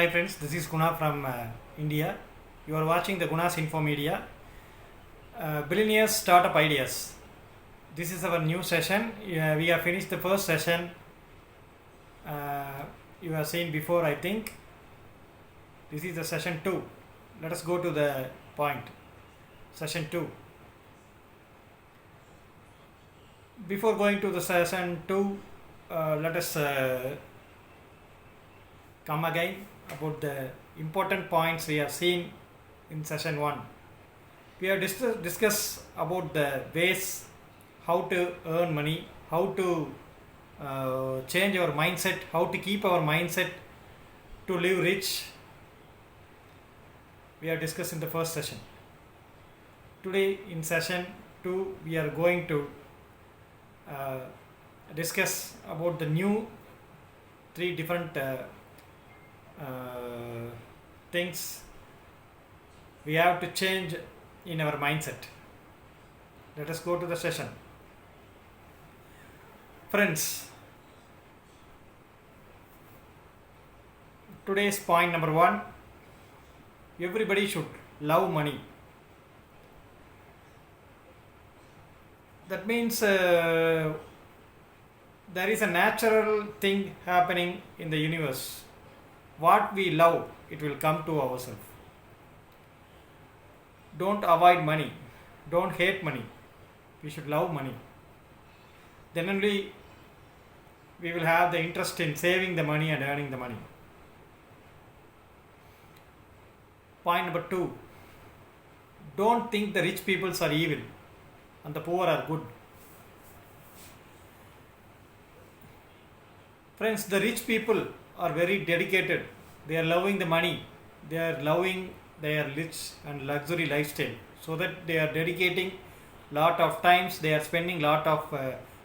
Hi friends, this is Guna from India. You are watching the Guna's Info Media. Billionaires Startup Ideas. This is our new session. We have finished the first session. You have seen before, I think. This is the session 2. Let us go to the point. Session 2. Before going to the session 2, let us come again about the important points we have seen in session 1. We have discussed about the ways how to earn money, how to change our mindset, how to keep our mindset to live rich. We have discussed in the first session. Today in session 2 we are going to discuss about the new 3 different things we have to change in our mindset. Let us go to the session. Friends, today's point number 1, everybody should love money. That means there is a natural thing happening in the universe. What we love, it will come to ourselves. Don't avoid money. Don't hate money. We should love money. Then only we will have the interest in saving the money and earning the money. Point number 2. Don't think the rich people are evil and the poor are good. Friends, the rich people are very dedicated. They are loving the money. They are loving their rich and luxury lifestyle. So that they are dedicating lot of times. They are spending lot of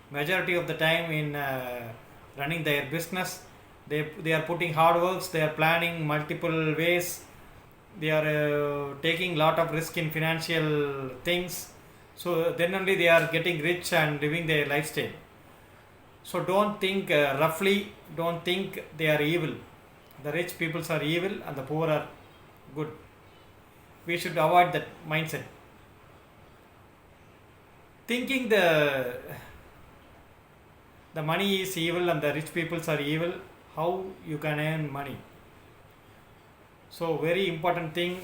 majority of the time in running their business. They are putting hard works. They are planning multiple ways. They are taking lot of risk in financial things. So then only they are getting rich and living their lifestyle. So don't think roughly, don't think they are evil. The rich people are evil and the poor are good. We should avoid that mindset. Thinking the money is evil and the rich people are evil, how you can earn money? So very important thing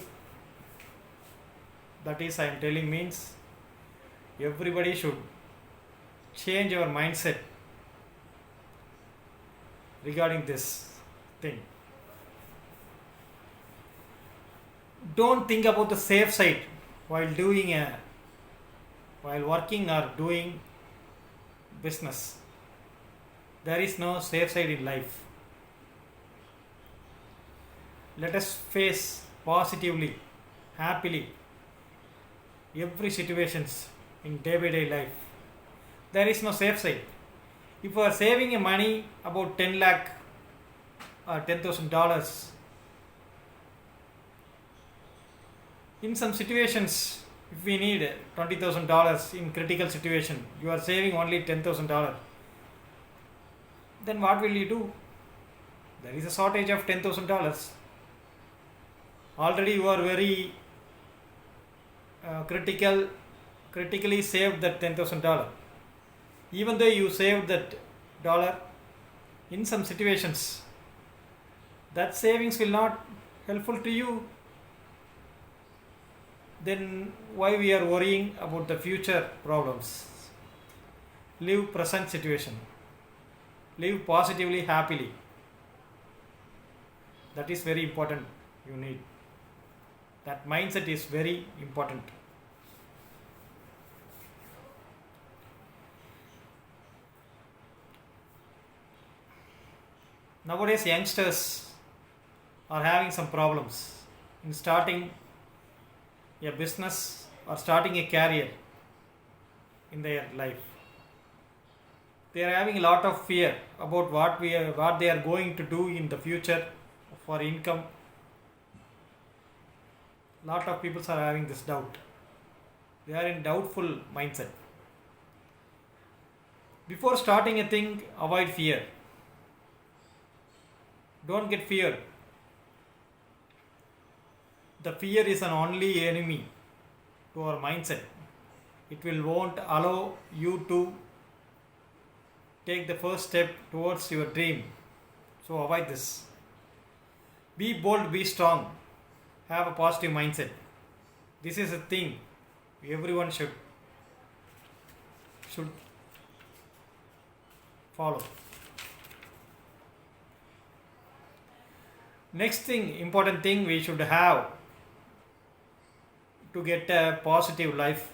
that is I am telling means everybody should change your mindset regarding this thing. Don't think about the safe side while working or doing business. There is no safe side in life. Let us face positively, happily every situations in day-by-day life. There is no safe side. If you are saving money about 10 lakh or $10,000, in some situations, if we need $20,000 in critical situation, you are saving only $10,000. Then what will you do? There is a shortage of $10,000. Already you are very critically saved that $10,000. Even though you saved that dollar, in some situations, that savings will not helpful to you. Then why we are worrying about the future problems? Live present situation. Live positively, happily. That is very important. You need. That mindset is very important. Nowadays youngsters are having some problems in starting a business or starting a career in their life. They are having a lot of fear about what they are going to do in the future for income. Lot of people are having this doubt. They are in doubtful mindset. Before starting a thing, avoid fear. Don't get feared. The fear is an only enemy to our mindset. It will won't allow you to take the first step towards your dream. So avoid this. Be bold, be strong, have a positive mindset. This is a thing everyone should follow. Next thing, important thing we should have to get a positive life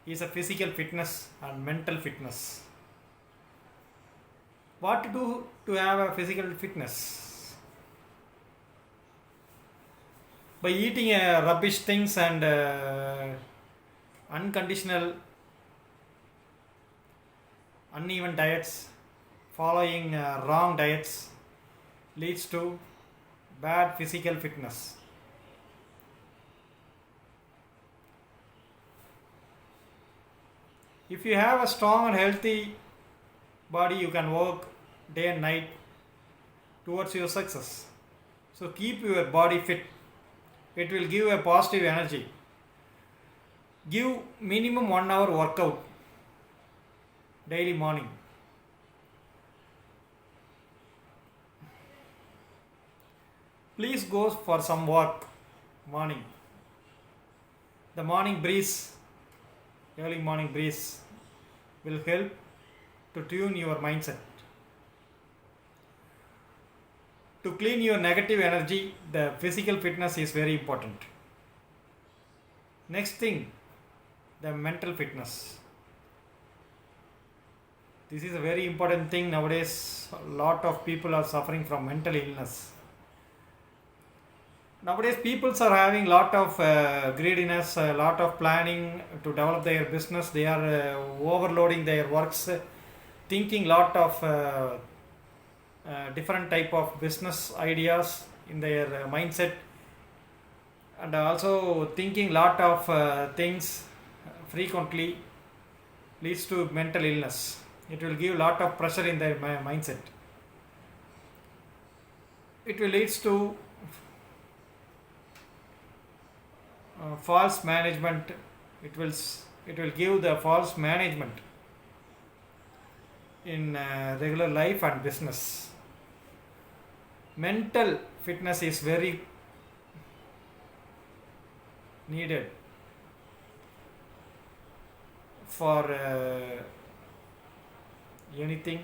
is a physical fitness and mental fitness. What to do to have a physical fitness? By eating rubbish things and unconditional, uneven diets, following wrong diets leads to bad physical fitness. If you have a strong and healthy body, you can work day and night towards your success. So keep your body fit. It will give a positive energy. Give minimum 1 hour workout daily morning. Please go for some walk morning. The morning breeze, early morning breeze will help to tune your mindset. To clean your negative energy, the physical fitness is very important. Next thing, the mental fitness. This is a very important thing nowadays. A lot of people are suffering from mental illness. Nowadays, people are having lot of greediness, a lot of planning to develop their business. They are overloading their works, thinking lot of different type of business ideas in their mindset, and also thinking lot of things frequently leads to mental illness. It will give lot of pressure in their mindset. It will leads to false management. It will give the false management in regular life and business. Mental fitness is very needed for anything.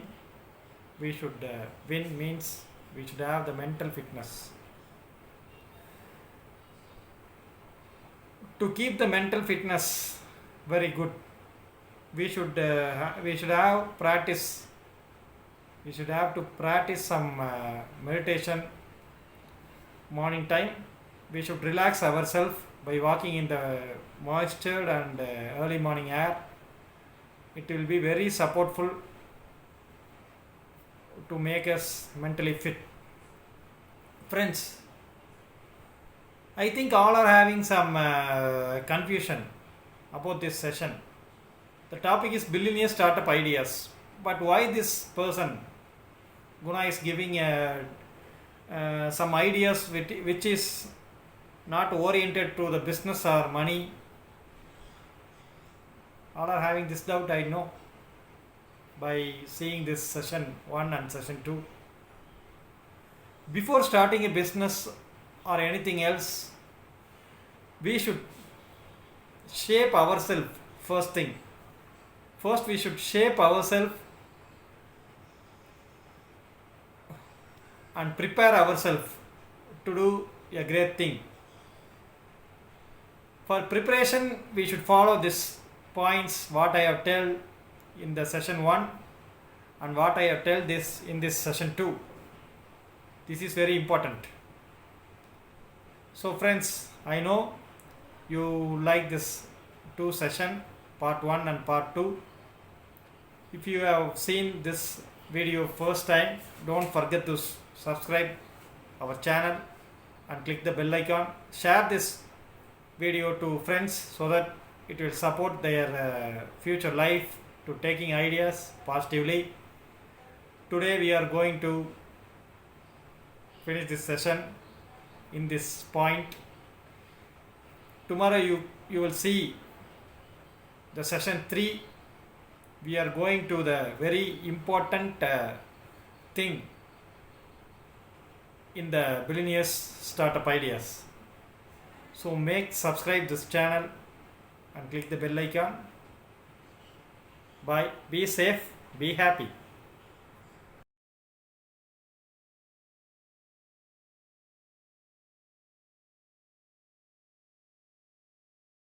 We should win means we should have the mental fitness. To keep the mental fitness very good, we should have practice. We should have to practice some meditation morning time. We should relax ourselves by walking in the moisture and early morning air. It will be very supportful to make us mentally fit. Friends, I think all are having some confusion about this session. The topic is billionaire startup ideas. But why this person, Guna, is giving some ideas which is not oriented to the business or money? All are having this doubt, I know, by seeing this session 1 and session 2. Before starting a business or anything else, we should shape ourselves first thing. First, we should shape ourselves and prepare ourselves to do a great thing. For preparation, we should follow these points what I have told in the session 1 and what I have told this in this session 2. This is very important. So friends, I know you like this 2 session, part 1 and part 2. If you have seen this video first time, don't forget to subscribe our channel and click the bell icon. Share this video to friends so that it will support their future life to taking ideas positively. Today we are going to finish this session. in this point. Tomorrow you will see the session 3. We are going to the very important thing in the billionaires startup ideas. So subscribe this channel and click the bell icon. Bye. Be safe. Be happy.